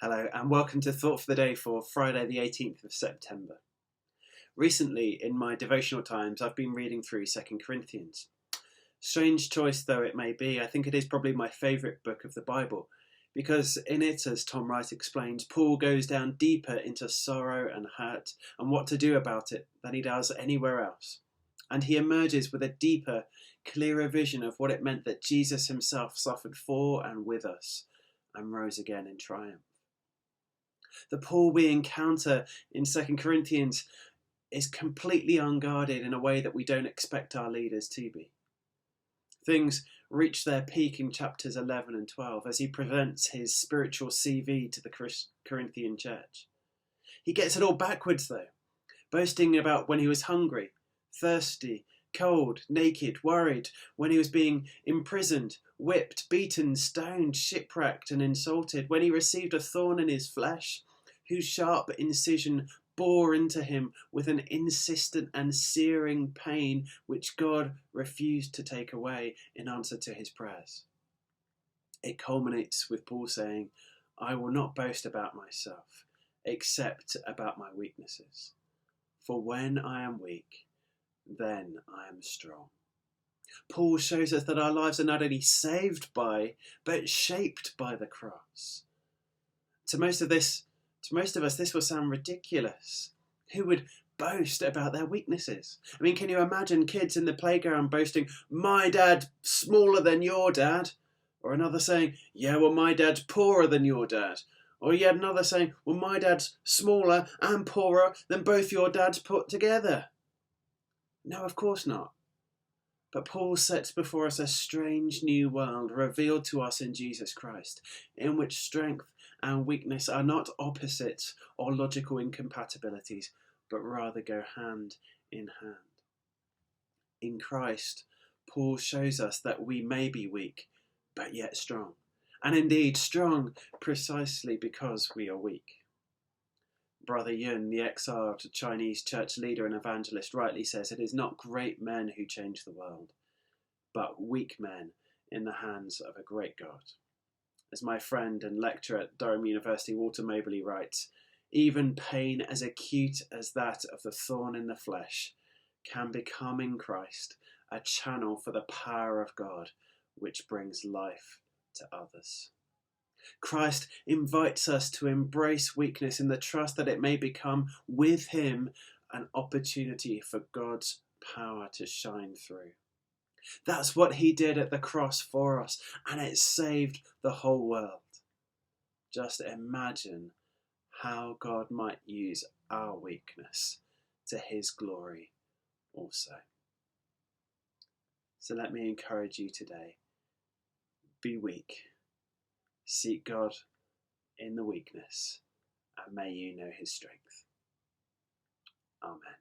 Hello, and welcome to Thought for the Day for Friday, the 18th of September. Recently, in my devotional times, I've been reading through 2 Corinthians. Strange choice though it may be, I think it is probably my favourite book of the Bible, because in it, as Tom Wright explains, Paul goes down deeper into sorrow and hurt and what to do about it than he does anywhere else. And he emerges with a deeper, clearer vision of what it meant that Jesus himself suffered for and with us and rose again in triumph. The Paul we encounter in 2 Corinthians is completely unguarded in a way that we don't expect our leaders to be. Things reach their peak in chapters 11 and 12 as he presents his spiritual CV to the Corinthian church. He gets it all backwards though, boasting about when he was hungry, thirsty, cold, naked, worried, when he was being imprisoned, whipped, beaten, stoned, shipwrecked and insulted, when he received a thorn in his flesh, whose sharp incision bore into him with an insistent and searing pain which God refused to take away in answer to his prayers. It culminates with Paul saying, "I will not boast about myself, except about my weaknesses. For when I am weak, then I am strong." Paul shows us that our lives are not only saved by, but shaped by the cross. To most of us, this will sound ridiculous. Who would boast about their weaknesses? I mean, can you imagine kids in the playground boasting, "My dad's smaller than your dad"? Or another saying, "Yeah, well, my dad's poorer than your dad." Or yet another saying, "Well, my dad's smaller and poorer than both your dads put together." No, of course not. But Paul sets before us a strange new world revealed to us in Jesus Christ, in which strength and weakness are not opposites or logical incompatibilities, but rather go hand in hand. In Christ, Paul shows us that we may be weak, but yet strong, and indeed strong precisely because we are weak. Brother Yun, the exiled Chinese church leader and evangelist, rightly says, "It is not great men who change the world, but weak men in the hands of a great God." As my friend and lecturer at Durham University, Walter Mobley, writes, "Even pain as acute as that of the thorn in the flesh can become in Christ a channel for the power of God, which brings life to others." Christ invites us to embrace weakness in the trust that it may become, with him, an opportunity for God's power to shine through. That's what he did at the cross for us, and it saved the whole world. Just imagine how God might use our weakness to his glory also. So let me encourage you today. Be weak. Seek God in the weakness, and may you know his strength. Amen.